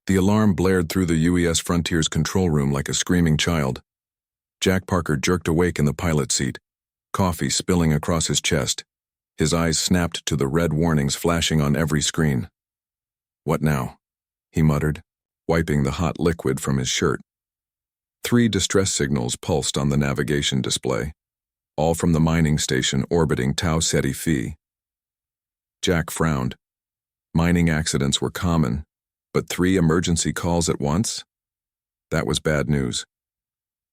The alarm blared through the UES Frontier's control room like a screaming child. Jack Parker jerked awake in the pilot seat, coffee spilling across his chest. His eyes snapped to the red warnings flashing on every screen. "What now?" he muttered, wiping the hot liquid from his shirt. 3 distress signals pulsed on the navigation display, all from the mining station orbiting Tau Ceti Phi. Jack frowned. Mining accidents were common, but 3 emergency calls at once? That was bad news.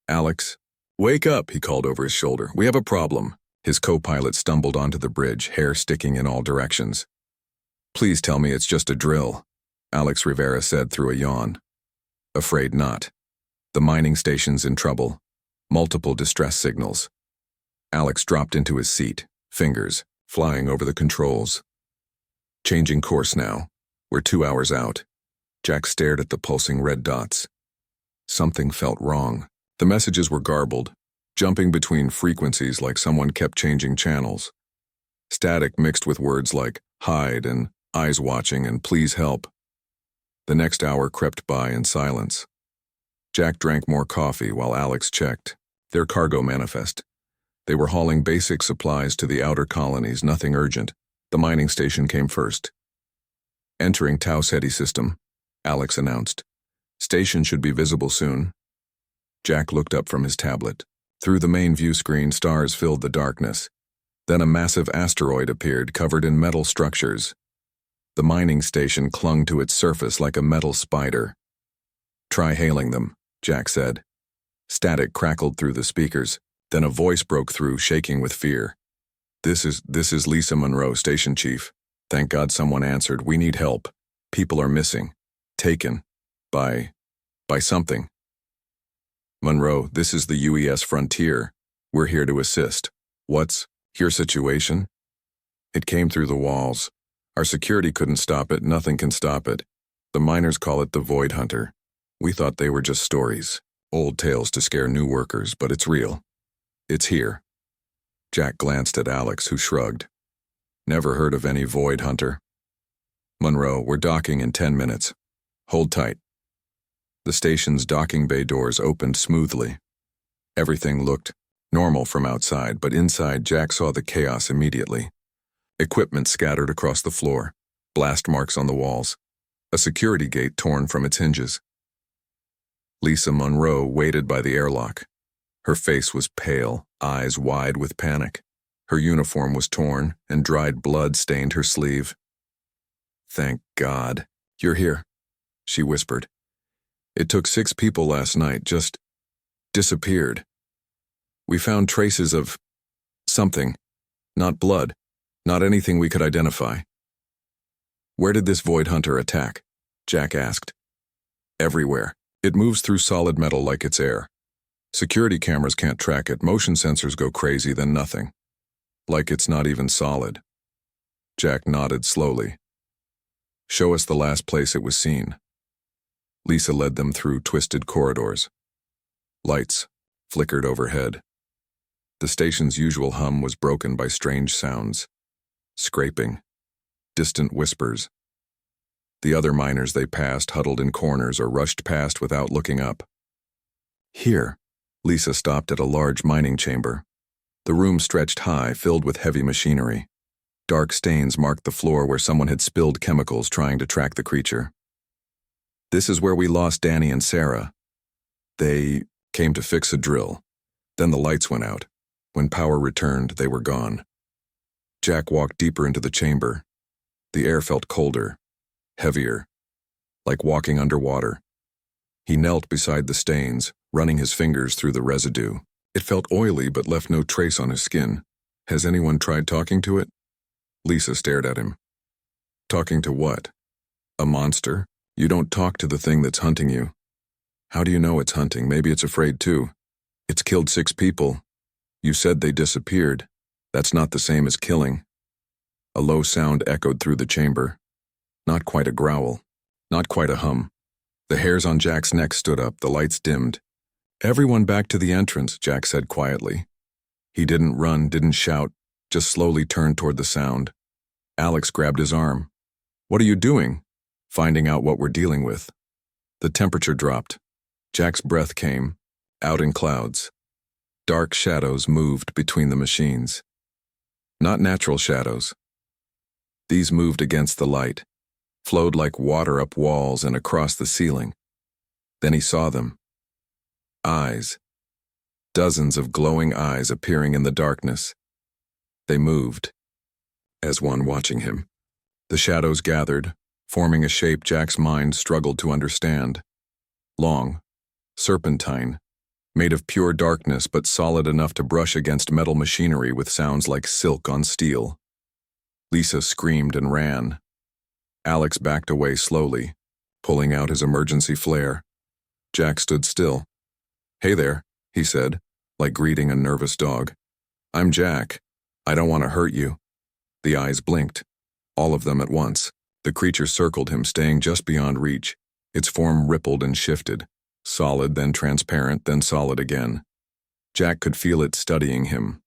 "Alex, wake up," he called over his shoulder. "We have a problem." His co-pilot stumbled onto the bridge, hair sticking in all directions. "Please tell me it's just a drill," Alex Rivera said through a yawn. "Afraid not. The mining station's in trouble. Multiple distress signals." Alex dropped into his seat, fingers flying over the controls. "Changing course now. We're 2 hours out." Jack stared at the pulsing red dots. Something felt wrong. The messages were garbled, jumping between frequencies like someone kept changing channels. Static mixed with words like hide and eyes watching and please help. The next hour crept by in silence. Jack drank more coffee while Alex checked their cargo manifest. They were hauling basic supplies to the outer colonies, nothing urgent. The mining station came first. "Entering Tau Ceti system," Alex announced. "Station should be visible soon." Jack looked up from his tablet. Through the main view screen, stars filled the darkness. Then a massive asteroid appeared, covered in metal structures. The mining station clung to its surface like a metal spider. "Try hailing them," Jack said. Static crackled through the speakers. Then a voice broke through, shaking with fear. This is Lisa Monroe, station chief. Thank God someone answered. We need help. People are missing. Taken. By something." "Monroe, this is the UES Frontier. We're here to assist. What's your situation?" "It came through the walls. Our security couldn't stop it. Nothing can stop it. The miners call it the Void Hunter. We thought they were just stories, old tales to scare new workers, but it's real. It's here." Jack glanced at Alex, who shrugged. "Never heard of any Void Hunter." "Monroe, we're docking in 10 minutes. Hold tight." The station's docking bay doors opened smoothly. Everything looked normal from outside, but inside Jack saw the chaos immediately. Equipment scattered across the floor, blast marks on the walls, a security gate torn from its hinges. Lisa Monroe waited by the airlock. Her face was pale, eyes wide with panic. Her uniform was torn, and dried blood stained her sleeve. "Thank God. You're here," she whispered. "It took 6 people last night, just disappeared. We found traces of something, not blood, not anything we could identify." "Where did this Void Hunter attack?" Jack asked. "Everywhere. It moves through solid metal like it's air. Security cameras can't track it, motion sensors go crazy, then nothing. Like it's not even solid." Jack nodded slowly. "Show us the last place it was seen." Lisa led them through twisted corridors. Lights flickered overhead. The station's usual hum was broken by strange sounds. Scraping. Distant whispers. The other miners they passed huddled in corners or rushed past without looking up. "Here." Lisa stopped at a large mining chamber. The room stretched high, filled with heavy machinery. Dark stains marked the floor where someone had spilled chemicals trying to track the creature. "This is where we lost Danny and Sarah. They came to fix a drill. Then the lights went out. When power returned, they were gone." Jack walked deeper into the chamber. The air felt colder, heavier, like walking underwater. He knelt beside the stains, running his fingers through the residue. It felt oily but left no trace on his skin. "Has anyone tried talking to it?" Lisa stared at him. "Talking to what? A monster? You don't talk to the thing that's hunting you." "How do you know it's hunting? Maybe it's afraid too. It's killed 6 people. You said they disappeared. That's not the same as killing." A low sound echoed through the chamber. Not quite a growl. Not quite a hum. The hairs on Jack's neck stood up, the lights dimmed. "Everyone back to the entrance," Jack said quietly. He didn't run, didn't shout, just slowly turned toward the sound. Alex grabbed his arm. "What are you doing?" "Finding out what we're dealing with." The temperature dropped. Jack's breath came, out in clouds. Dark shadows moved between the machines. Not natural shadows. These moved against the light, flowed like water up walls and across the ceiling. Then he saw them. Eyes. Dozens of glowing eyes appearing in the darkness. They moved, as one watching him. The shadows gathered, forming a shape Jack's mind struggled to understand. Long, serpentine, made of pure darkness but solid enough to brush against metal machinery with sounds like silk on steel. Lisa screamed and ran. Alex backed away slowly, pulling out his emergency flare. Jack stood still. "Hey there," he said, like greeting a nervous dog. "I'm Jack. I don't want to hurt you." The eyes blinked, all of them at once. The creature circled him, staying just beyond reach. Its form rippled and shifted, solid, then transparent, then solid again. Jack could feel it studying him.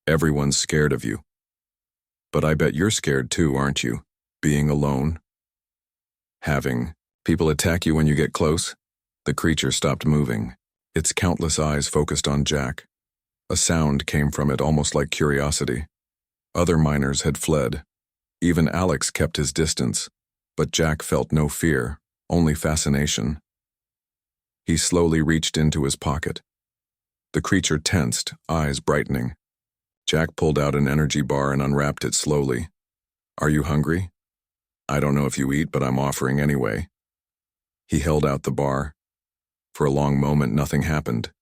"Everyone's scared of you. But I bet you're scared too, aren't you? Being alone? Having people attack you when you get close?" The creature stopped moving. Its countless eyes focused on Jack. A sound came from it, almost like curiosity. Other miners had fled. Even Alex kept his distance, but Jack felt no fear, only fascination. He slowly reached into his pocket. The creature tensed, eyes brightening. Jack pulled out an energy bar and unwrapped it slowly. "Are you hungry?" "I don't know if you eat, but I'm offering anyway." He held out the bar. For a long moment, nothing happened.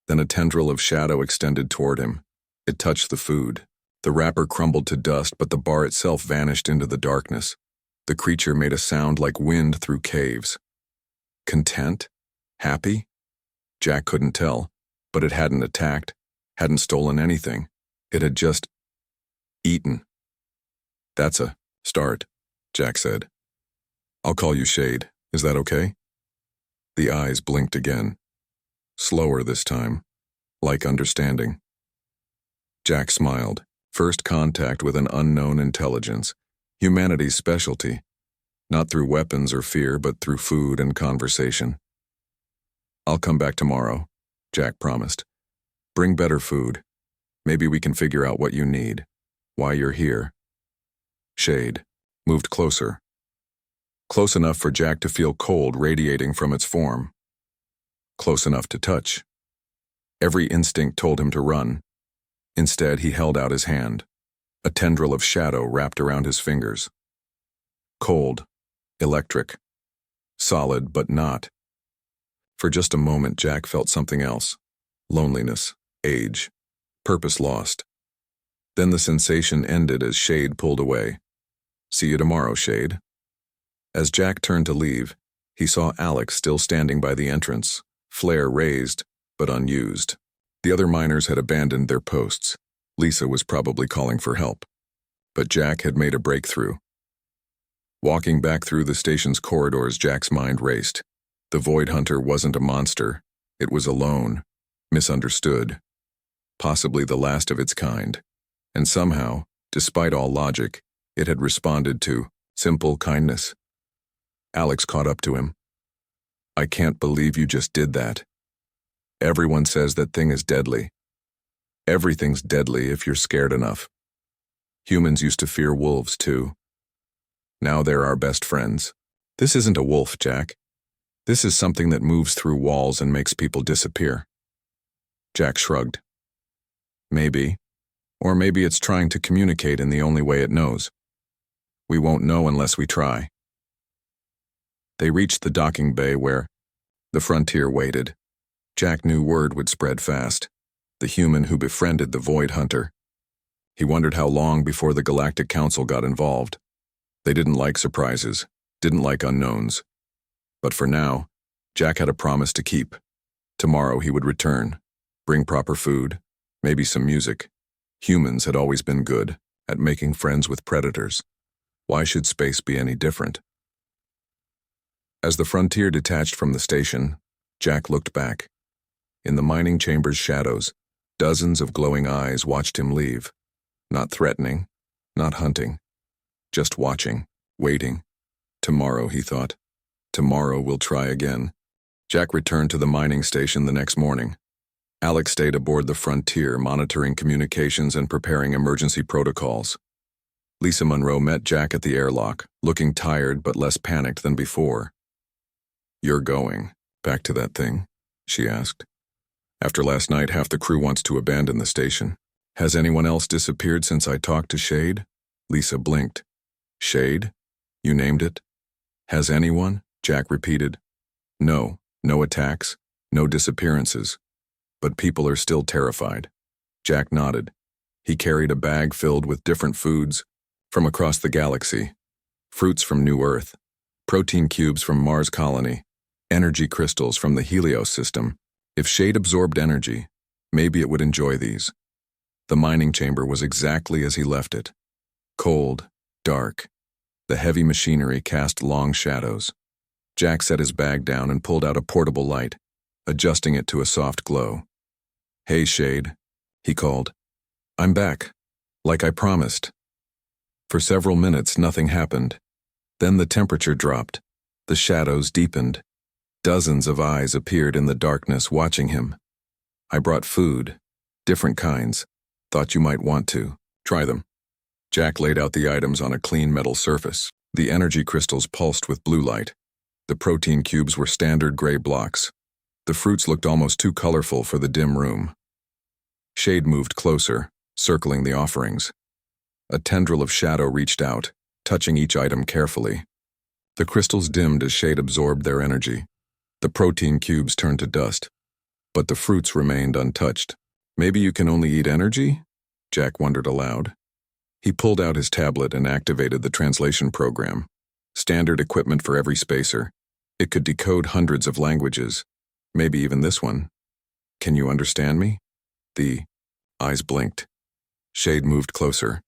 Then a tendril of shadow extended toward him. It touched the food. The wrapper crumbled to dust, but the bar itself vanished into the darkness. The creature made a sound like wind through caves. Content? Happy? Jack couldn't tell, but it hadn't attacked, hadn't stolen anything. It had just eaten. "That's a start," Jack said. "I'll call you Shade. Is that okay?" The eyes blinked again. Slower this time, like understanding. Jack smiled. First contact with an unknown intelligence, humanity's specialty, not through weapons or fear, but through food and conversation. "I'll come back tomorrow," Jack promised. "Bring better food. Maybe we can figure out what you need, why you're here." Shade moved closer. Close enough for Jack to feel cold radiating from its form. Close enough to touch. Every instinct told him to run. Instead, he held out his hand. A tendril of shadow wrapped around his fingers. Cold, electric, solid but not. For just a moment, Jack felt something else. Loneliness, age, purpose lost. Then the sensation ended as Shade pulled away. "See you tomorrow, Shade." As Jack turned to leave, he saw Alex still standing by the entrance, flare raised, but unused. The other miners had abandoned their posts. Lisa was probably calling for help. But Jack had made a breakthrough. Walking back through the station's corridors, Jack's mind raced. The Void Hunter wasn't a monster. It was alone, misunderstood, possibly the last of its kind. And somehow, despite all logic, it had responded to simple kindness. Alex caught up to him. "I can't believe you just did that. Everyone says that thing is deadly. Everything's deadly if you're scared enough. Humans used to fear wolves too. Now they're our best friends. This isn't a wolf, Jack. This is something that moves through walls and makes people disappear." Jack shrugged. "Maybe. Or maybe it's trying to communicate in the only way it knows. We won't know unless we try." They reached the docking bay where the Frontier waited. Jack knew word would spread fast. The human who befriended the Void Hunter. He wondered how long before the Galactic Council got involved. They didn't like surprises, didn't like unknowns. But for now, Jack had a promise to keep. Tomorrow he would return, bring proper food, maybe some music. Humans had always been good at making friends with predators. Why should space be any different? As the Frontier detached from the station, Jack looked back. In the mining chamber's shadows, dozens of glowing eyes watched him leave. Not threatening, not hunting. Just watching, waiting. Tomorrow, he thought. Tomorrow we'll try again. Jack returned to the mining station the next morning. Alex stayed aboard the Frontier, monitoring communications and preparing emergency protocols. Lisa Monroe met Jack at the airlock, looking tired but less panicked than before. "You're going back to that thing?" she asked. "After last night, half the crew wants to abandon the station. Has anyone else disappeared since I talked to Shade?" Lisa blinked. "Shade? You named it?" "Has anyone?" Jack repeated. "No, no attacks, no disappearances. But people are still terrified." Jack nodded. He carried a bag filled with different foods from across the galaxy. Fruits from New Earth, protein cubes from Mars Colony, energy crystals from the Helios system. If Shade absorbed energy, maybe it would enjoy these. The mining chamber was exactly as he left it. Cold, dark. The heavy machinery cast long shadows. Jack set his bag down and pulled out a portable light, adjusting it to a soft glow. "Hey, Shade," he called. "I'm back, like I promised." For several minutes, nothing happened. Then the temperature dropped. The shadows deepened. Dozens of eyes appeared in the darkness watching him. "I brought food, different kinds. Thought you might want to. Try them." Jack laid out the items on a clean metal surface. The energy crystals pulsed with blue light. The protein cubes were standard gray blocks. The fruits looked almost too colorful for the dim room. Shade moved closer, circling the offerings. A tendril of shadow reached out, touching each item carefully. The crystals dimmed as Shade absorbed their energy. The protein cubes turned to dust, but the fruits remained untouched. "Maybe you can only eat energy?" Jack wondered aloud. He pulled out his tablet and activated the translation program. Standard equipment for every spacer. It could decode hundreds of languages, maybe even this one. "Can you understand me?" The eyes blinked. Shade moved closer.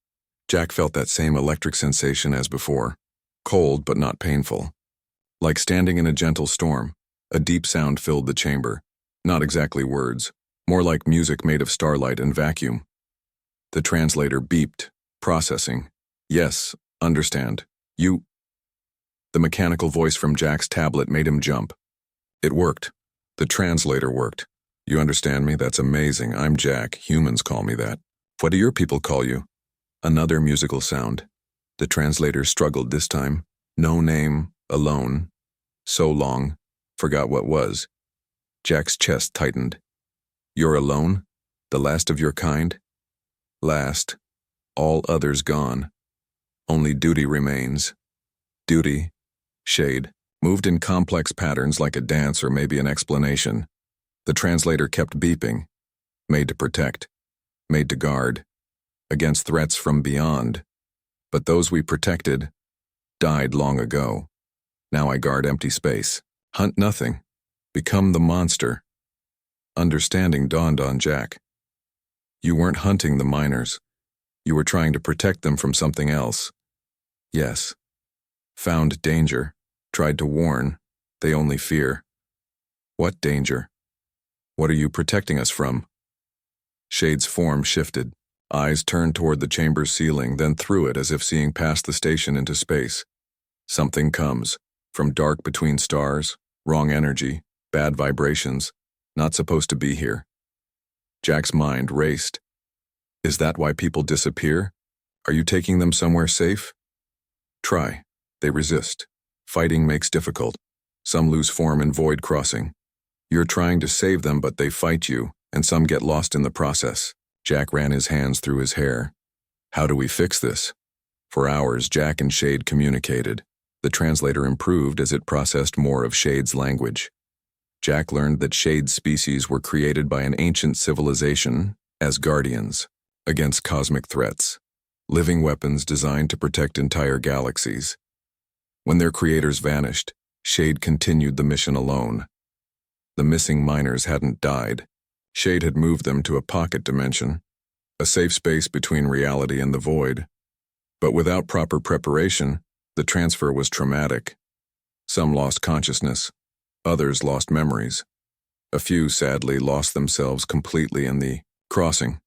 Jack felt that same electric sensation as before. Cold but not painful. Like standing in a gentle storm, a deep sound filled the chamber. Not exactly words, more like music made of starlight and vacuum. The translator beeped, processing. "Yes, understand. You..." The mechanical voice from Jack's tablet made him jump. It worked. The translator worked. "You understand me? That's amazing. I'm Jack. Humans call me that. What do your people call you?" Another musical sound. The translator struggled this time. "No name, alone. So long. Forgot what was." Jack's chest tightened. "You're alone? The last of your kind?" "Last. All others gone. Only duty remains." Duty. Shade. Moved in complex patterns like a dance or maybe an explanation. The translator kept beeping. Made to protect. Made to guard. Against threats from beyond. But those we protected died long ago. Now I guard empty space. Hunt nothing. Become the monster. Understanding dawned on Jack. You weren't hunting the miners. You were trying to protect them from something else. Yes. Found danger. Tried to warn. They only fear. What danger? What are you protecting us from? Shade's form shifted. Eyes turned toward the chamber's ceiling, then through it as if seeing past the station into space. Something comes. From dark between stars, wrong energy, bad vibrations, not supposed to be here. Jack's mind raced. Is that why people disappear? Are you taking them somewhere safe? Try. They resist. Fighting makes difficult. Some lose form in void crossing. You're trying to save them, but they fight you, and some get lost in the process. Jack ran his hands through his hair. How do we fix this? For hours, Jack and Shade communicated. The translator improved as it processed more of Shade's language. Jack learned that Shade's species were created by an ancient civilization as guardians against cosmic threats, living weapons designed to protect entire galaxies. When their creators vanished, Shade continued the mission alone. The missing miners hadn't died. Shade had moved them to a pocket dimension, a safe space between reality and the void. But without proper preparation, the transfer was traumatic. Some lost consciousness, others lost memories. A few, sadly, lost themselves completely in the crossing.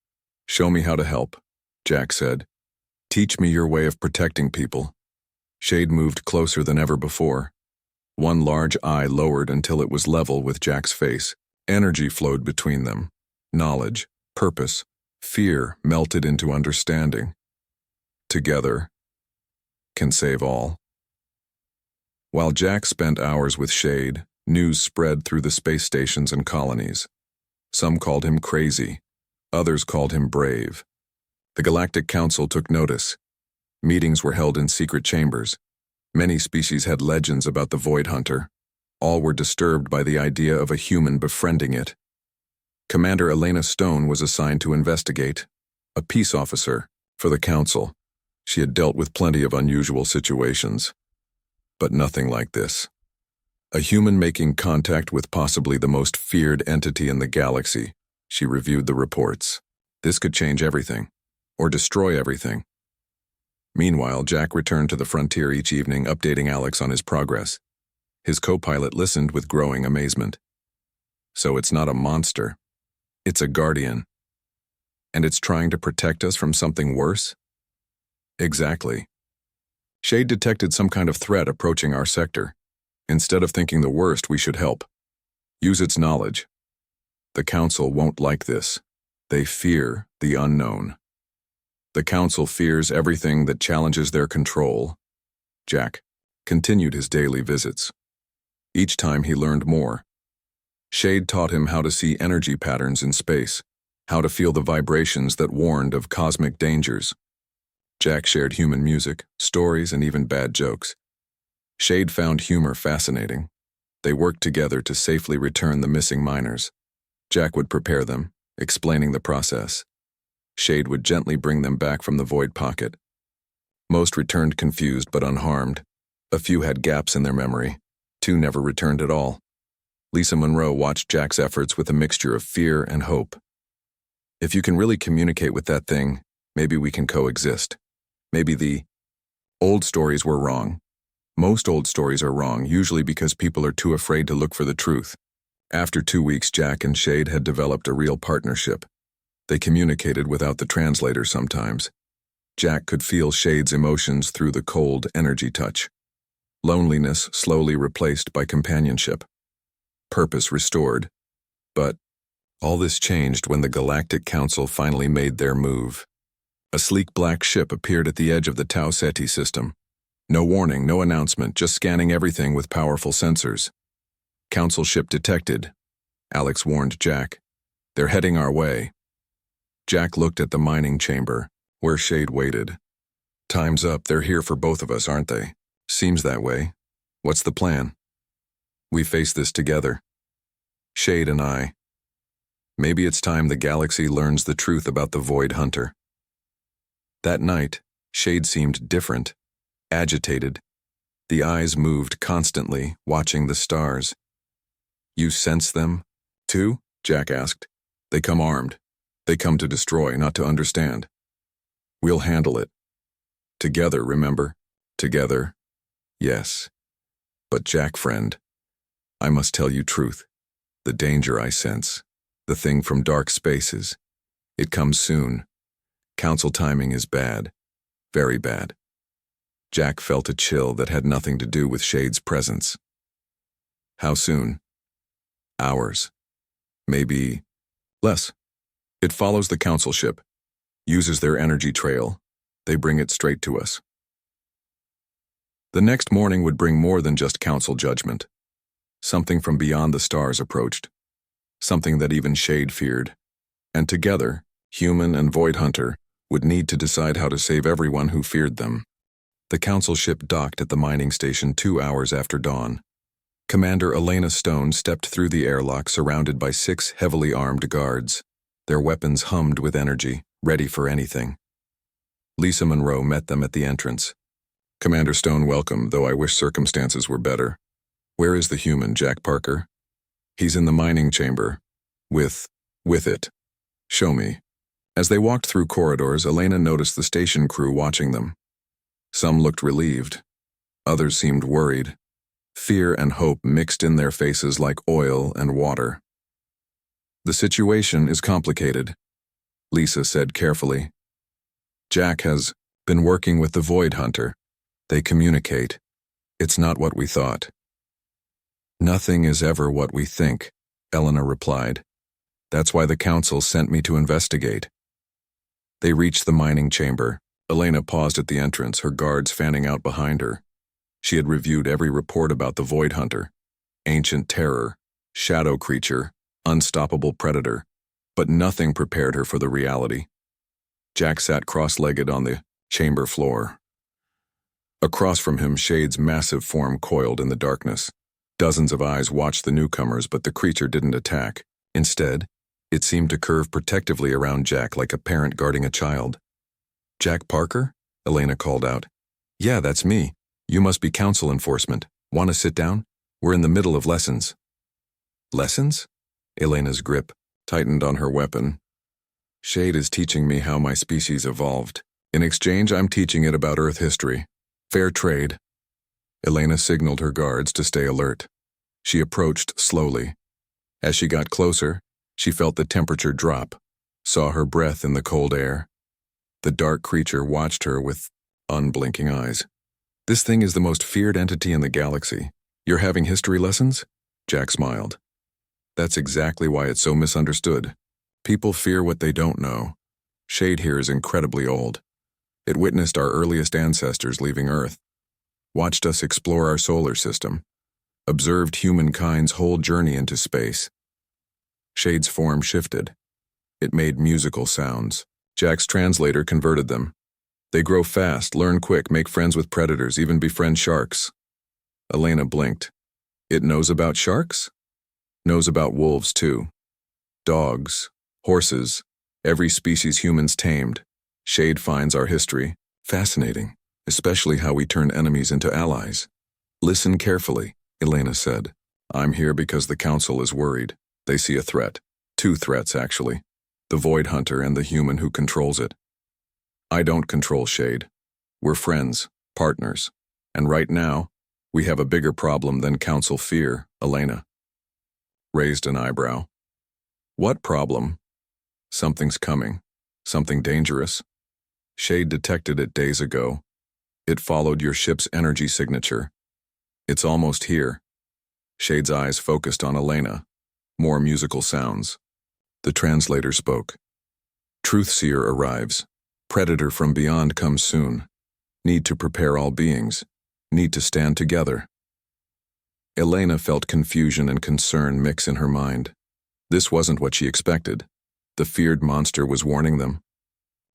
Show me how to help, Jack said. Teach me your way of protecting people. Shade moved closer than ever before. One large eye lowered until it was level with Jack's face. Energy flowed between them. Knowledge, purpose, fear melted into understanding. Together can save all. While Jack spent hours with Shade, news spread through the space stations and colonies. Some called him crazy. Others called him brave. The Galactic Council took notice. Meetings were held in secret chambers. Many species had legends about the Void Hunter. All were disturbed by the idea of a human befriending it. Commander Elena Stone was assigned to investigate, a peace officer for the Council. She had dealt with plenty of unusual situations, but nothing like this. A human making contact with possibly the most feared entity in the galaxy. She reviewed the reports. This could change everything, or destroy everything. Meanwhile, Jack returned to the frontier each evening, updating Alex on his progress. His co-pilot listened with growing amazement. So it's not a monster. It's a guardian. And it's trying to protect us from something worse? Exactly. Shade detected some kind of threat approaching our sector. Instead of thinking the worst, we should help. Use its knowledge. The Council won't like this. They fear the unknown. The Council fears everything that challenges their control. Jack continued his daily visits. Each time he learned more. Shade taught him how to see energy patterns in space, how to feel the vibrations that warned of cosmic dangers. Jack shared human music, stories, and even bad jokes. Shade found humor fascinating. They worked together to safely return the missing miners. Jack would prepare them, explaining the process. Shade would gently bring them back from the void pocket. Most returned confused but unharmed. A few had gaps in their memory. 2 never returned at all. Lisa Monroe watched Jack's efforts with a mixture of fear and hope. If you can really communicate with that thing, maybe we can coexist. Maybe the old stories were wrong. Most old stories are wrong, usually because people are too afraid to look for the truth. After 2 weeks, Jack and Shade had developed a real partnership. They communicated without the translator sometimes. Jack could feel Shade's emotions through the cold energy touch. Loneliness slowly replaced by companionship. Purpose restored. But all this changed when the Galactic Council finally made their move. A sleek black ship appeared at the edge of the Tau Ceti system. No warning, no announcement, just scanning everything with powerful sensors. Council ship detected. Alex warned Jack. They're heading our way. Jack looked at the mining chamber, where Shade waited. Time's up, they're here for both of us, aren't they? Seems that way. What's the plan? We face this together. Shade and I. Maybe it's time the galaxy learns the truth about the Void Hunter. That night, Shade seemed different, agitated. The eyes moved constantly, watching the stars. You sense them, too? Jack asked. They come armed. They come to destroy, not to understand. We'll handle it. Together, remember? Together. Yes. But Jack, friend, I must tell you truth. The danger I sense, the thing from dark spaces, it comes soon. Council timing is bad. Very bad. Jack felt a chill that had nothing to do with Shade's presence. How soon? Hours. Maybe less. It follows the Council ship, uses their energy trail. They bring it straight to us. The next morning would bring more than just Council judgment. Something from beyond the stars approached. Something that even Shade feared. And together, human and Void Hunter would need to decide how to save everyone who feared them. The Council ship docked at the mining station 2 hours after dawn. Commander Elena Stone stepped through the airlock surrounded by 6 heavily armed guards. Their weapons hummed with energy, ready for anything. Lisa Monroe met them at the entrance. Commander Stone welcomed, though I wish circumstances were better. Where is the human, Jack Parker? He's in the mining chamber. With it. Show me. As they walked through corridors, Elena noticed the station crew watching them. Some looked relieved. Others seemed worried. Fear and hope mixed in their faces like oil and water. The situation is complicated, Lisa said carefully. Jack has been working with the Void Hunter. They communicate. It's not what we thought. Nothing is ever what we think, Elena replied. That's why the council sent me to investigate. They reached the mining chamber. Elena paused at the entrance, her guards fanning out behind her. She had reviewed every report about the Void Hunter, ancient terror, shadow creature, unstoppable predator, but nothing prepared her for the reality. Jack sat cross-legged on the chamber floor. Across from him, Shade's massive form coiled in the darkness. Dozens of eyes watched the newcomers, but the creature didn't attack. Instead, it seemed to curve protectively around Jack like a parent guarding a child. "Jack Parker?" Elena called out. "Yeah, that's me. You must be council enforcement. Want to sit down? We're in the middle of lessons." "Lessons?" Elena's grip tightened on her weapon. "Shade is teaching me how my species evolved. In exchange, I'm teaching it about Earth history. Fair trade." Elena signaled her guards to stay alert. She approached slowly. As she got closer, she felt the temperature drop, saw her breath in the cold air. The dark creature watched her with unblinking eyes. "This thing is the most feared entity in the galaxy. You're having history lessons?" Jack smiled. "That's exactly why it's so misunderstood. People fear what they don't know. Shade here is incredibly old. It witnessed our earliest ancestors leaving Earth, watched us explore our solar system, observed humankind's whole journey into space." Shade's form shifted. It made musical sounds. Jack's translator converted them. "They grow fast, learn quick, make friends with predators, even befriend sharks." Elena blinked. "It knows about sharks?" "Knows about wolves, too. Dogs, horses, every species humans tamed. Shade finds our history fascinating, especially how we turn enemies into allies." "Listen carefully," Elena said. "I'm here because the council is worried. They see a threat. 2 threats, actually. The Void Hunter and the human who controls it. I don't control Shade. We're friends, partners. And right now, we have a bigger problem than council fear," Elena raised an eyebrow. "What problem?" "Something's coming. Something dangerous. Shade detected it days ago. It followed your ship's energy signature. It's almost here." Shade's eyes focused on Elena. More musical sounds. The translator spoke. "Truthseer arrives. Predator from beyond comes soon. Need to prepare all beings. Need to stand together." Elena felt confusion and concern mix in her mind. This wasn't what she expected. The feared monster was warning them.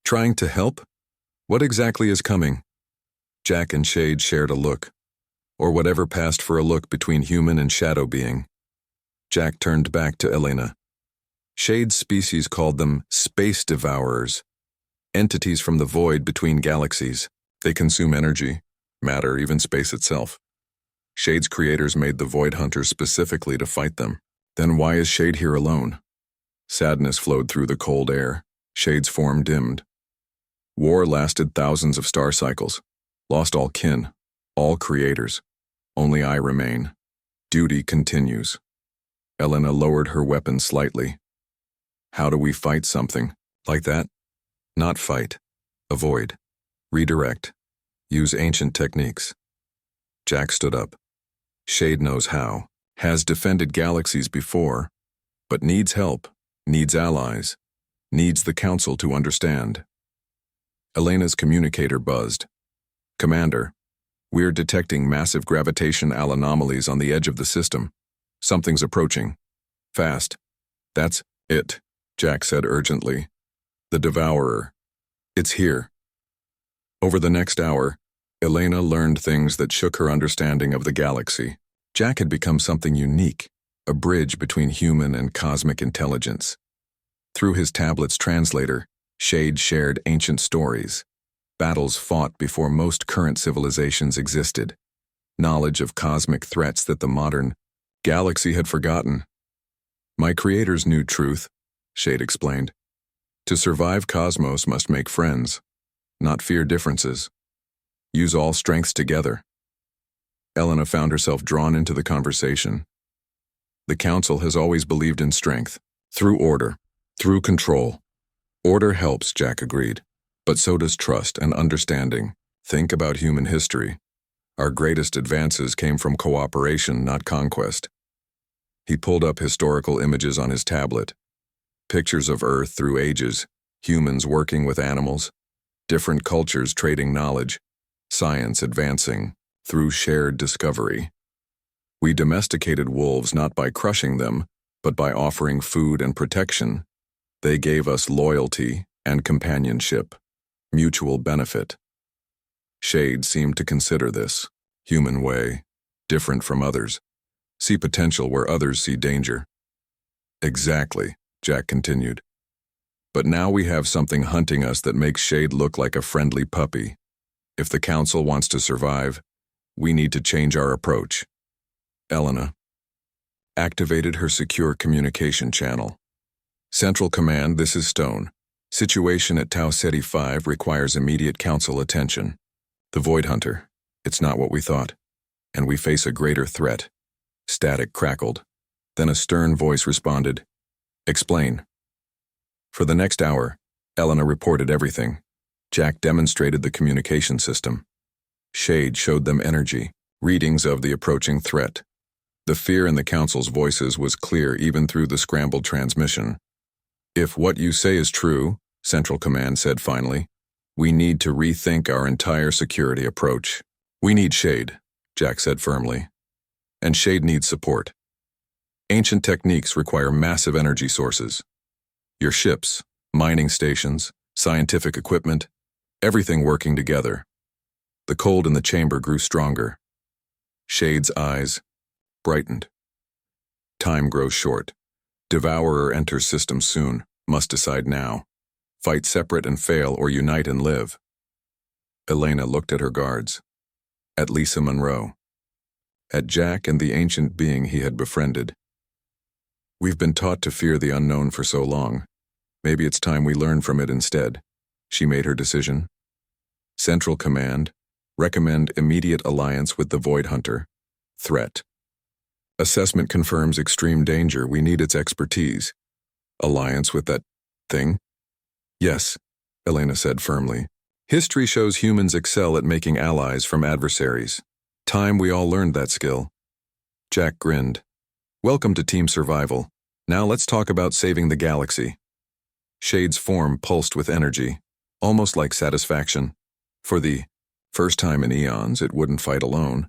Trying to help? What exactly is coming? Jack and Shade shared a look, or whatever passed for a look between human and shadow being. Jack turned back to Elena. Shade's species called them space devourers, entities from the void between galaxies. They consume energy, matter, even space itself. Shade's creators made the Void Hunters specifically to fight them. Then why is Shade here alone? Sadness flowed through the cold air. Shade's form dimmed. War lasted thousands of star cycles. Lost all kin, all creators. Only I remain. Duty continues. Elena lowered her weapon slightly. How do we fight something like that? Not fight. Avoid. Redirect. Use ancient techniques. Jack stood up. Shade knows how. Has defended galaxies before, but needs help, needs allies, needs the council to understand. Elena's communicator buzzed. Commander, we're detecting massive gravitational anomalies on the edge of the system. Something's approaching. Fast. That's it, Jack said urgently. The Devourer. It's here. Over the next hour, Elena learned things that shook her understanding of the galaxy. Jack had become something unique, a bridge between human and cosmic intelligence. Through his tablet's translator, Shade shared ancient stories, battles fought before most current civilizations existed, knowledge of cosmic threats that the modern galaxy had forgotten. My creators knew truth, Shade explained. To survive Cosmos must make friends, not fear differences. Use all strengths together. Elena found herself drawn into the conversation. The Council has always believed in strength, through order, through control. Order helps, Jack agreed, but so does trust and understanding. Think about human history. Our greatest advances came from cooperation, not conquest. He pulled up historical images on his tablet. Pictures of Earth through ages, humans working with animals, different cultures trading knowledge, science advancing through shared discovery. We domesticated wolves not by crushing them, but by offering food and protection. They gave us loyalty and companionship, mutual benefit. Shade seemed to consider this human way, different from others, see potential where others see danger. Exactly, Jack continued. But now we have something hunting us that makes Shade look like a friendly puppy. If the Council wants to survive, we need to change our approach. Elena activated her secure communication channel. Central Command, this is Stone. Situation at Tau Ceti 5 requires immediate Council attention. The Void Hunter, it's not what we thought, and we face a greater threat. Static crackled. Then a stern voice responded, Explain. For the next hour, Elena reported everything. Jack demonstrated the communication system. Shade showed them energy, readings of the approaching threat. The fear in the Council's voices was clear even through the scrambled transmission. If what you say is true, Central Command said finally, we need to rethink our entire security approach. We need Shade, Jack said firmly. And Shade needs support. Ancient techniques require massive energy sources. Your ships, mining stations, scientific equipment, everything working together. The cold in the chamber grew stronger. Shade's eyes brightened. Time grows short. Devourer enters system soon. Must decide now. Fight separate and fail or unite and live. Elena looked at her guards. At Lisa Monroe. At Jack and the ancient being he had befriended. We've been taught to fear the unknown for so long. Maybe it's time we learn from it instead. She made her decision. Central Command, recommend immediate alliance with the Void Hunter. Threat. Assessment confirms extreme danger. We need its expertise. Alliance with that thing? Yes, Elena said firmly. History shows humans excel at making allies from adversaries. Time we all learned that skill. Jack grinned. Welcome to Team Survival. Now let's talk about saving the galaxy. Shade's form pulsed with energy, almost like satisfaction. For the first time in eons, it wouldn't fight alone.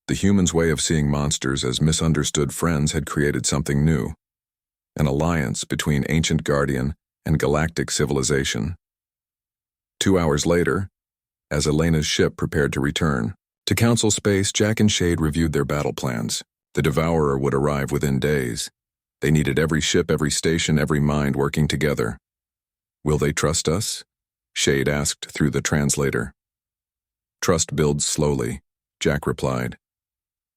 The humans' way of seeing monsters as misunderstood friends had created something new. An alliance between ancient Guardian and galactic civilization. 2 hours later, as Elena's ship prepared to return, to Council space, Jack and Shade reviewed their battle plans. The Devourer would arrive within days. They needed every ship, every station, every mind working together. Will they trust us? Shade asked through the translator. Trust builds slowly, Jack replied.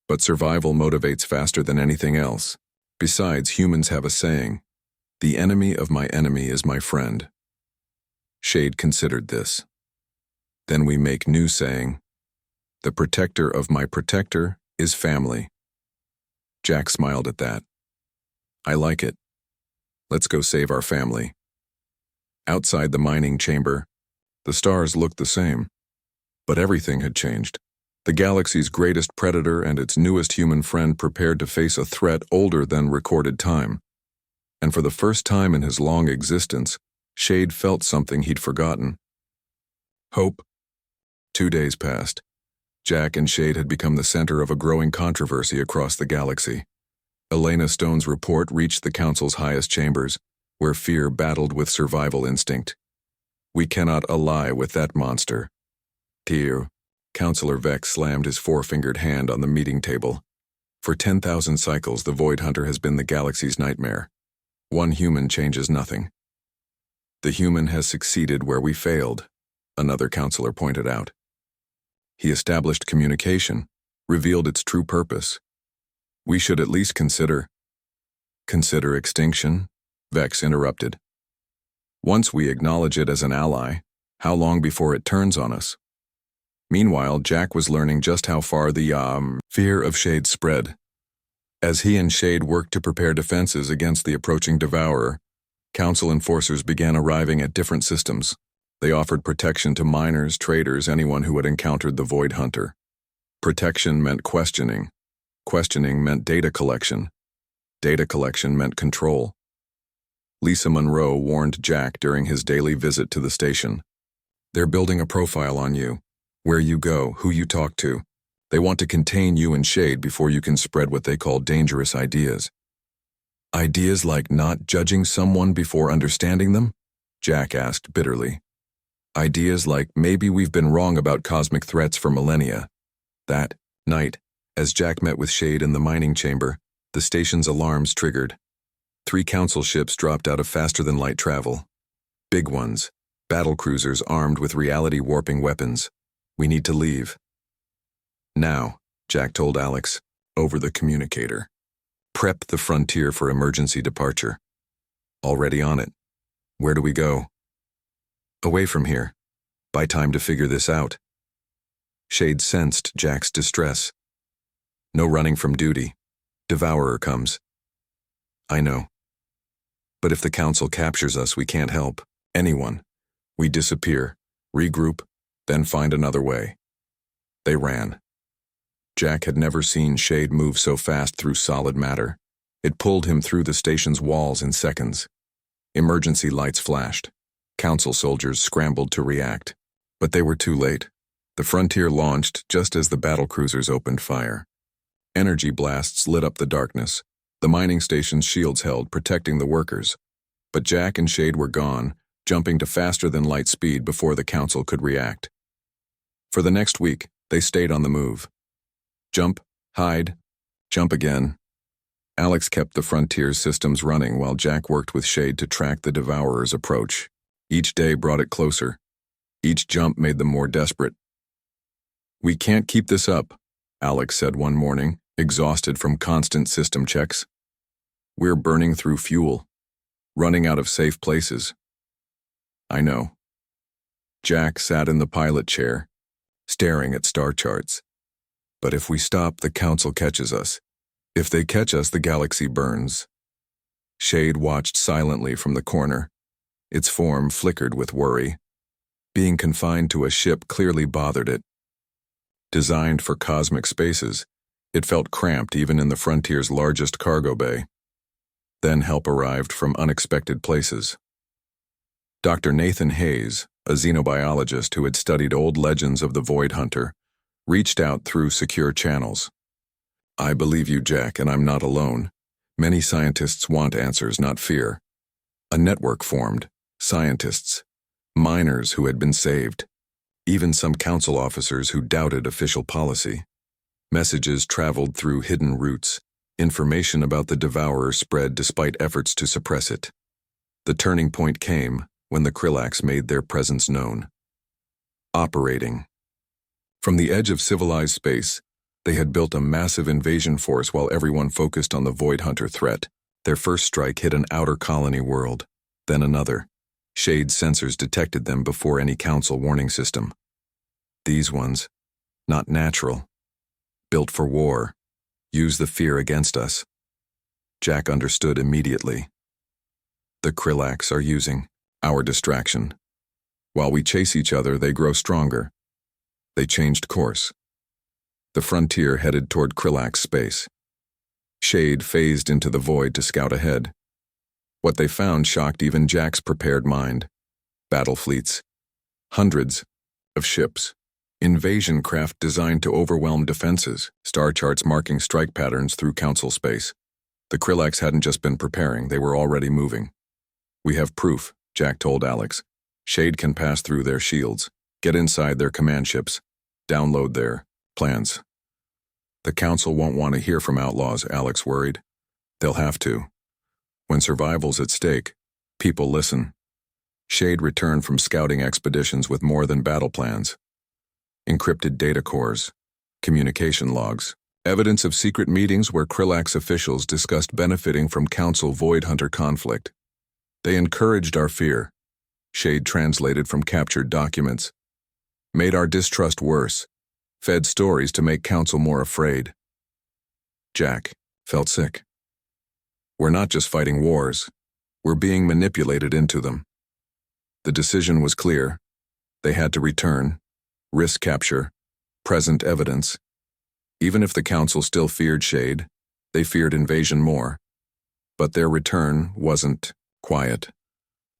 But survival motivates faster than anything else. Besides, humans have a saying, the enemy of my enemy is my friend. Shade considered this. Then we make new saying, the protector of my protector is family. Jack smiled at that. I like it. Let's go save our family. Outside the mining chamber, the stars looked the same. But everything had changed. The galaxy's greatest predator and its newest human friend prepared to face a threat older than recorded time. And for the first time in his long existence, Shade felt something he'd forgotten. Hope. 2 days passed. Jack and Shade had become the center of a growing controversy across the galaxy. Elena Stone's report reached the Council's highest chambers, where fear battled with survival instinct. We cannot ally with that monster. Tear. Councilor Vex slammed his four-fingered hand on the meeting table. For 10,000 cycles, the Void Hunter has been the galaxy's nightmare. One human changes nothing. The human has succeeded where we failed, another councilor pointed out. He established communication, revealed its true purpose. We should at least consider extinction, Vex interrupted. Once we acknowledge it as an ally, how long before it turns on us? Meanwhile, Jack was learning just how far the fear of Shade spread. As he and Shade worked to prepare defenses against the approaching Devourer, Council enforcers began arriving at different systems. They offered protection to miners, traders, anyone who had encountered the Void Hunter. Protection meant questioning. Questioning meant data collection. Data collection meant control. Lisa Monroe warned Jack during his daily visit to the station. They're building a profile on you. Where you go, who you talk to. They want to contain you and Shade before you can spread what they call dangerous ideas. Ideas like not judging someone before understanding them? Jack asked bitterly. Ideas like maybe we've been wrong about cosmic threats for millennia. That night, as Jack met with Shade in the mining chamber, the station's alarms triggered. 3 council ships dropped out of faster-than-light travel. Big ones, battle cruisers armed with reality-warping weapons. We need to leave. Now, Jack told Alex, over the communicator. Prep the frontier for emergency departure. Already on it. Where do we go? Away from here. Buy time to figure this out. Shade sensed Jack's distress. No running from duty. Devourer comes. I know. But if the council captures us, we can't help. Anyone. We disappear, regroup, then find another way. They ran. Jack had never seen Shade move so fast through solid matter. It pulled him through the station's walls in seconds. Emergency lights flashed. Council soldiers scrambled to react. But they were too late. The frontier launched just as the battlecruisers opened fire. Energy blasts lit up the darkness. The mining station's shields held, protecting the workers. But Jack and Shade were gone, jumping to faster-than-light speed before the council could react. For the next week, they stayed on the move. Jump, hide, jump again. Alex kept the frontier's systems running while Jack worked with Shade to track the Devourer's approach. Each day brought it closer. Each jump made them more desperate. We can't keep this up, Alex said one morning, exhausted from constant system checks. We're burning through fuel, running out of safe places. I know. Jack sat in the pilot chair, staring at star charts. But if we stop, the council catches us. If they catch us, the galaxy burns. Shade watched silently from the corner. Its form flickered with worry. Being confined to a ship clearly bothered it. Designed for cosmic spaces, it felt cramped even in the frontier's largest cargo bay. Then help arrived from unexpected places. Dr. Nathan Hayes, a xenobiologist who had studied old legends of the Void Hunter, reached out through secure channels. I believe you, Jack, and I'm not alone. Many scientists want answers, not fear. A network formed. Scientists. Miners who had been saved. Even some council officers who doubted official policy. Messages traveled through hidden routes. Information about the Devourer spread despite efforts to suppress it. The turning point came when the Krillax made their presence known. Operating. From the edge of civilized space, they had built a massive invasion force while everyone focused on the Void Hunter threat. Their first strike hit an outer colony world, then another. Shade sensors detected them before any council warning system. These ones, not natural. Built for war. Use the fear against us. Jack understood immediately. The Krillax are using our distraction. While we chase each other, they grow stronger. They changed course. The frontier headed toward Krillax space. Shade phased into the void to scout ahead. What they found shocked even Jack's prepared mind. Battle fleets. Hundreds of ships. Invasion craft designed to overwhelm defenses, star charts marking strike patterns through council space. The Krillax hadn't just been preparing, they were already moving. We have proof, Jack told Alex. Shade can pass through their shields, get inside their command ships, download their plans. The council won't want to hear from outlaws, Alex worried. They'll have to. When survival's at stake, people listen. Shade returned from scouting expeditions with more than battle plans. Encrypted data cores, communication logs, evidence of secret meetings where Krillax officials discussed benefiting from Council Void Hunter conflict. They encouraged our fear. Shade translated from captured documents. Made our distrust worse. Fed stories to make Council more afraid. Jack felt sick. We're not just fighting wars. We're being manipulated into them. The decision was clear. They had to return. Risk capture, present evidence. Even if the council still feared Shade, they feared invasion more. But their return wasn't quiet.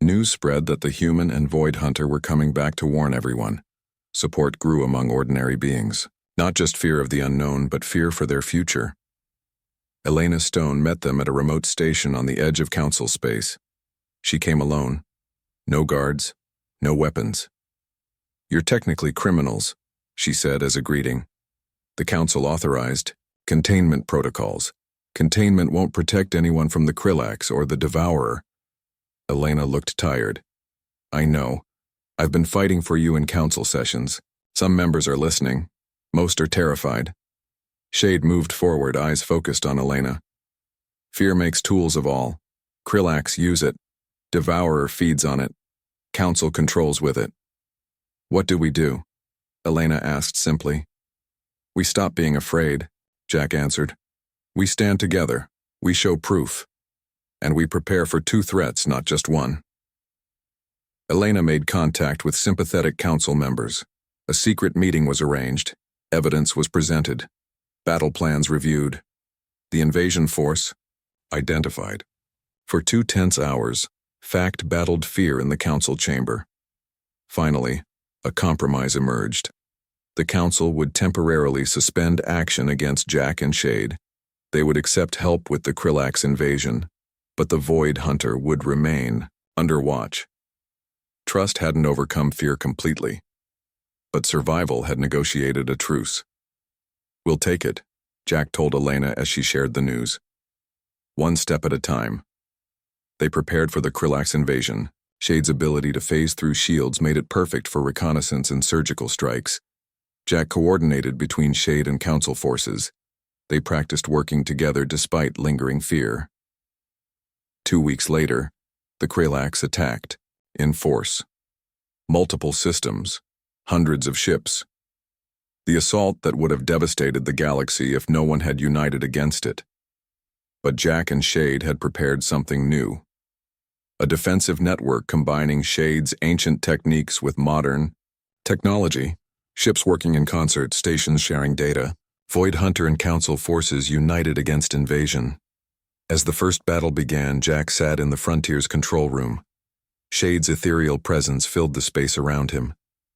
News spread that the human and Void Hunter were coming back to warn everyone. Support grew among ordinary beings. Not just fear of the unknown, but fear for their future. Elena Stone met them at a remote station on the edge of council space. She came alone. No guards, no weapons. "You're technically criminals," she said as a greeting. "The council authorized containment protocols. Containment won't protect anyone from the Krillax or the Devourer." Elena looked tired. "I know. I've been fighting for you in council sessions. Some members are listening. Most are terrified." Shade moved forward, eyes focused on Elena. "Fear makes tools of all. Krillax use it. Devourer feeds on it. Council controls with it." "What do we do?" Elena asked simply. "We stop being afraid," Jack answered. "We stand together. We show proof. And we prepare for 2 threats, not just one." Elena made contact with sympathetic council members. A secret meeting was arranged. Evidence was presented. Battle plans reviewed. The invasion force identified. For 2 tense hours, fact battled fear in the council chamber. Finally, a compromise emerged. The council would temporarily suspend action against Jack and Shade. They would accept help with the Krillax invasion, but the Void Hunter would remain under watch. Trust hadn't overcome fear completely, but survival had negotiated a truce. "We'll take it," Jack told Elena as she shared the news. "One step at a time." They prepared for the Krillax invasion. Shade's ability to phase through shields made it perfect for reconnaissance and surgical strikes. Jack coordinated between Shade and council forces. They practiced working together despite lingering fear. 2 weeks later, the Krillax attacked, in force. Multiple systems, hundreds of ships. The assault that would have devastated the galaxy if no one had united against it. But Jack and Shade had prepared something new. A defensive network combining Shade's ancient techniques with modern technology. Ships working in concert, stations sharing data. Void Hunter and Council forces united against invasion. As the first battle began, Jack sat in the Frontier's control room. Shade's ethereal presence filled the space around him.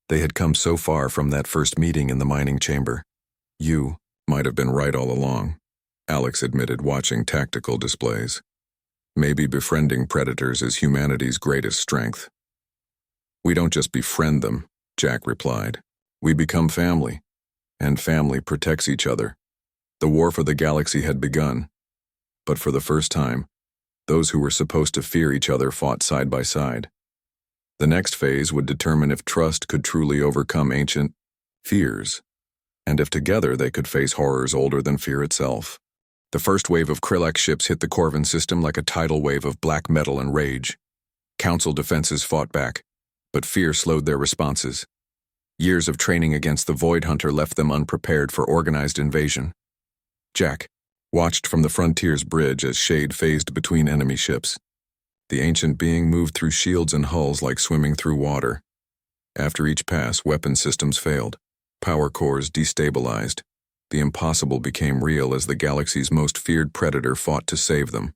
They had come so far from that first meeting in the mining chamber. "You might have been right all along," Alex admitted, watching tactical displays. "Maybe befriending predators is humanity's greatest strength." "We don't just befriend them," Jack replied. "We become family, and family protects each other." The war for the galaxy had begun, but for the first time, those who were supposed to fear each other fought side by side. The next phase would determine if trust could truly overcome ancient fears, and if together they could face horrors older than fear itself. The first wave of Krillax ships hit the Corvin system like a tidal wave of black metal and rage. Council defenses fought back, but fear slowed their responses. Years of training against the Void Hunter left them unprepared for organized invasion. Jack watched from the Frontier's bridge as Shade phased between enemy ships. The ancient being moved through shields and hulls like swimming through water. After each pass, weapon systems failed. Power cores destabilized. The impossible became real as the galaxy's most feared predator fought to save them.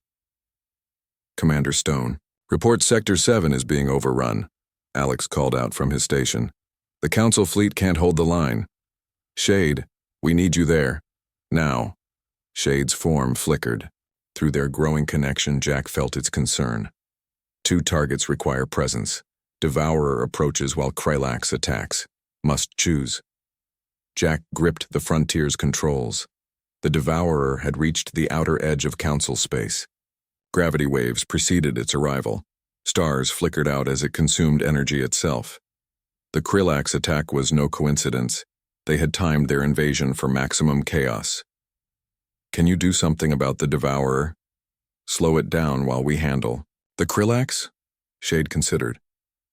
"Commander Stone, report Sector 7 is being overrun," Alex called out from his station. "The Council fleet can't hold the line. Shade, we need you there. Now." Shade's form flickered. Through their growing connection, Jack felt its concern. 2 targets require presence. Devourer approaches while Krillax attacks. Must choose. Jack gripped the Frontier's controls. The Devourer had reached the outer edge of Council space. Gravity waves preceded its arrival. Stars flickered out as it consumed energy itself. The Krillax attack was no coincidence. They had timed their invasion for maximum chaos. "Can you do something about the Devourer? Slow it down while we handle." "The Krillax?" Shade considered.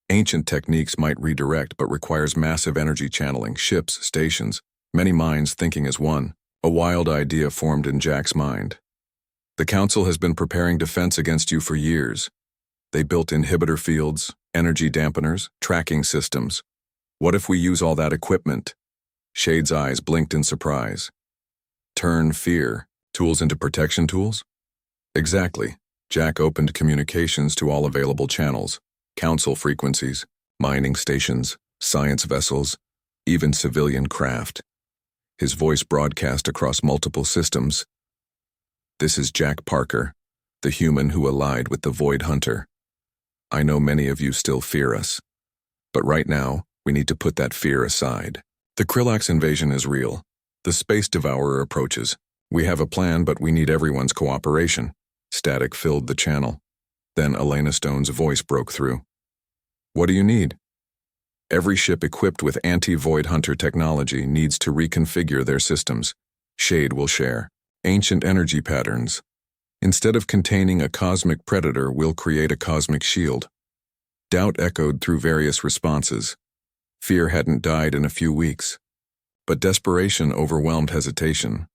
"Ancient techniques might redirect, but requires massive energy channeling, ships, stations, many minds thinking as one." A wild idea formed in Jack's mind. "The Council has been preparing defense against you for years. They built inhibitor fields, energy dampeners, tracking systems. What if we use all that equipment?" Shade's eyes blinked in surprise. "Turn fear tools into protection tools?" "Exactly. Jack opened communications to all available channels, council frequencies, mining stations, science vessels, even civilian craft. His voice broadcast across multiple systems. "This is Jack Parker, the human who allied with the Void Hunter. I know many of you still fear us, but right now, we need to put that fear aside. The Krillax invasion is real. The Space Devourer approaches. We have a plan, but we need everyone's cooperation." Static filled the channel. Then Elena Stone's voice broke through. "What do you need?" "Every ship equipped with anti-Void Hunter technology needs to reconfigure their systems. Shade will share ancient energy patterns. Instead of containing a cosmic predator, we'll create a cosmic shield." Doubt echoed through various responses. Fear hadn't died in a few weeks. But desperation overwhelmed hesitation.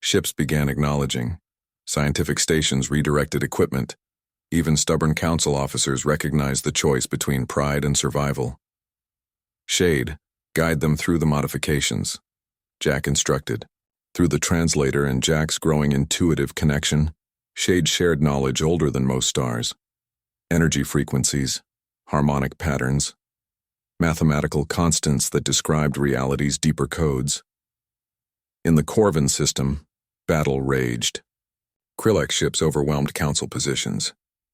Ships began acknowledging. Scientific stations redirected equipment. Even stubborn council officers recognized the choice between pride and survival. "Shade, guide them through the modifications," Jack instructed. Through the translator and Jack's growing intuitive connection, Shade shared knowledge older than most stars. Energy frequencies, harmonic patterns, mathematical constants that described reality's deeper codes. In the Corvin system, battle raged. Krillax ships overwhelmed council positions.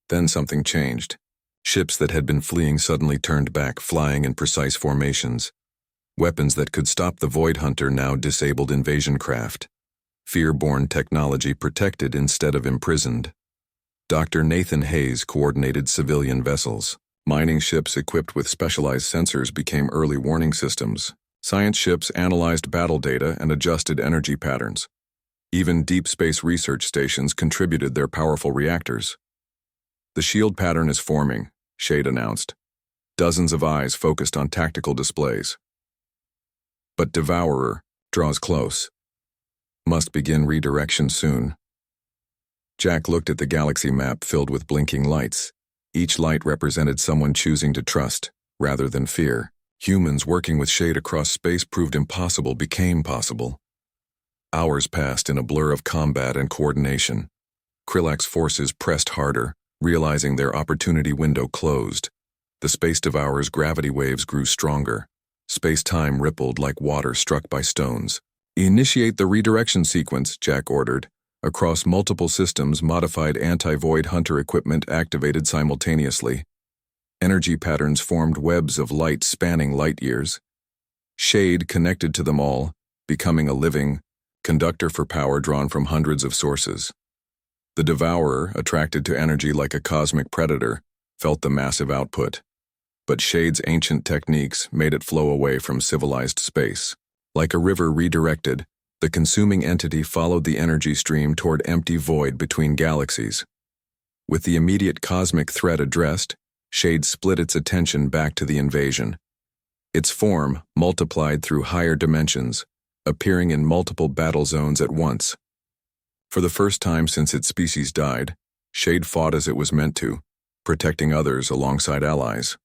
Then something changed. Ships that had been fleeing suddenly turned back, flying in precise formations. Weapons that could stop the Void Hunter now disabled invasion craft. Fear-born technology protected instead of imprisoned. Dr. Nathan Hayes coordinated civilian vessels. Mining ships equipped with specialized sensors became early warning systems. Science ships analyzed battle data and adjusted energy patterns. Even deep space research stations contributed their powerful reactors. "The shield pattern is forming," Shade announced. Dozens of eyes focused on tactical displays. "But Devourer draws close. Must begin redirection soon." Jack looked at the galaxy map filled with blinking lights. Each light represented someone choosing to trust, rather than fear. Humans working with Shade across space proved impossible became possible. Hours passed in a blur of combat and coordination. Krillax forces pressed harder, realizing their opportunity window closed. The Space Devourer's gravity waves grew stronger. Space-time rippled like water struck by stones. "Initiate the redirection sequence," Jack ordered. Across multiple systems, modified anti-Void Hunter equipment activated simultaneously. Energy patterns formed webs of light spanning light years. Shade connected to them all, becoming a living conductor for power drawn from hundreds of sources. The Devourer, attracted to energy like a cosmic predator, felt the massive output. But Shade's ancient techniques made it flow away from civilized space. Like a river redirected, the consuming entity followed the energy stream toward empty void between galaxies. With the immediate cosmic threat addressed, Shade split its attention back to the invasion. Its form multiplied through higher dimensions, appearing in multiple battle zones at once. For the first time since its species died, Shade fought as it was meant to, protecting others alongside allies.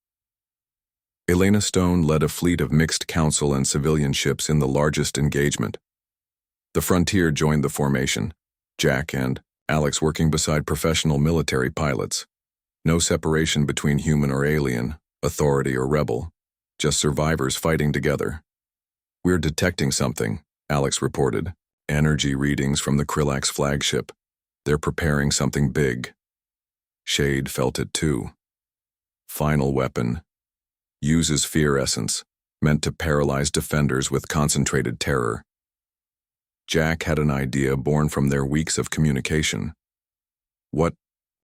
Elena Stone led a fleet of mixed council and civilian ships in the largest engagement. The Frontier joined the formation, Jack and Alex working beside professional military pilots. No separation between human or alien, authority or rebel, just survivors fighting together. "We're detecting something," Alex reported. "Energy readings from the Krillax flagship. They're preparing something big." Shade felt it too. Final weapon. Uses fear essence, meant to paralyze defenders with concentrated terror. Jack had an idea born from their weeks of communication. "What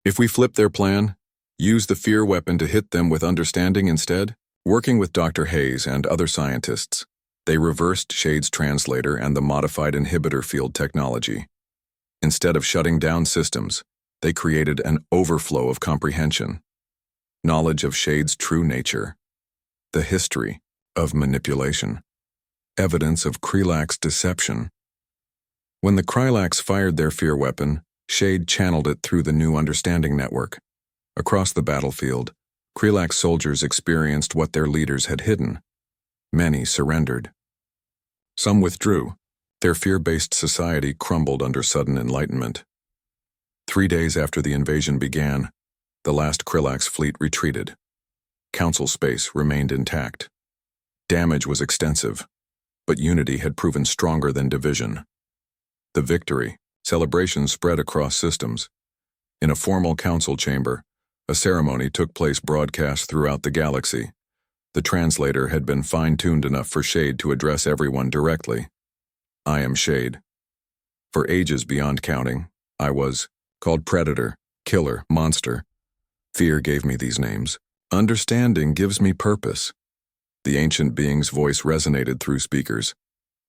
if we flip their plan? Use the fear weapon to hit them with understanding instead?" Working with Dr. Hayes and other scientists, they reversed Shade's translator and the modified inhibitor field technology. Instead of shutting down systems, they created an overflow of comprehension. Knowledge of Shade's true nature. The history of manipulation. Evidence of Krillax deception. When the Krillax fired their fear weapon, Shade channeled it through the new understanding network. Across the battlefield, Krillax soldiers experienced what their leaders had hidden. Many surrendered. Some withdrew. Their fear-based society crumbled under sudden enlightenment. 3 days after the invasion began, the last Krillax fleet retreated. Council space remained intact. Damage was extensive, but unity had proven stronger than division. The victory, celebrations spread across systems. In a formal council chamber, a ceremony took place broadcast throughout the galaxy. The translator had been fine-tuned enough for Shade to address everyone directly. I am Shade. For ages beyond counting, I was called Predator, Killer, Monster. Fear gave me these names. Understanding gives me purpose. The ancient being's voice resonated through speakers.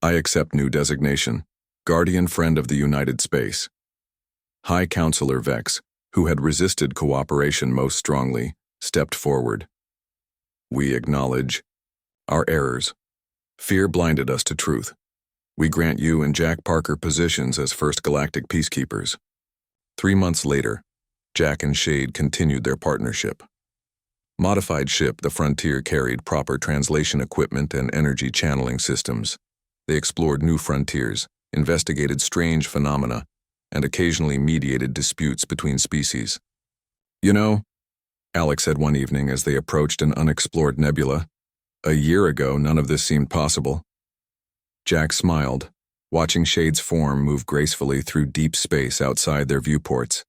I accept new designation, Guardian Friend of the United Space. High Counselor Vex, who had resisted cooperation most strongly, stepped forward. We acknowledge our errors. Fear blinded us to truth. We grant you and Jack Parker positions as First Galactic Peacekeepers. 3 months later, Jack and Shade continued their partnership. Modified ship, the Frontier carried proper translation equipment and energy channeling systems. They explored new frontiers, investigated strange phenomena, and occasionally mediated disputes between species. You know, Alex said one evening as they approached an unexplored nebula, a year ago none of this seemed possible. Jack smiled, watching Shade's form move gracefully through deep space outside their viewports.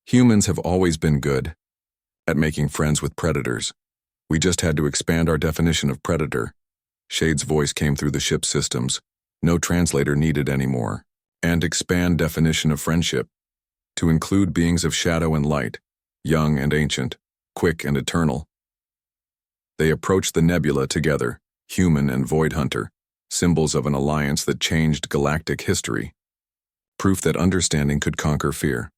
Humans have always been good at making friends with predators. We just had to expand our definition of predator. Shade's voice came through the ship's systems. No translator needed anymore. And expand definition of friendship to include beings of shadow and light, young and ancient, quick and eternal. They approached the nebula together, human and void hunter, symbols of an alliance that changed galactic history. Proof that understanding could conquer fear.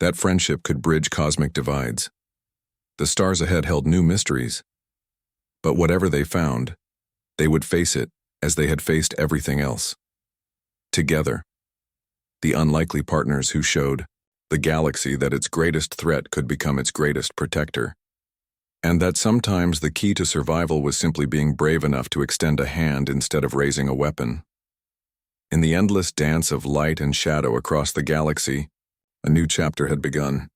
That friendship could bridge cosmic divides. The stars ahead held new mysteries. But whatever they found, they would face it as they had faced everything else. Together. The unlikely partners who showed the galaxy that its greatest threat could become its greatest protector. And that sometimes the key to survival was simply being brave enough to extend a hand instead of raising a weapon. In the endless dance of light and shadow across the galaxy, a new chapter had begun.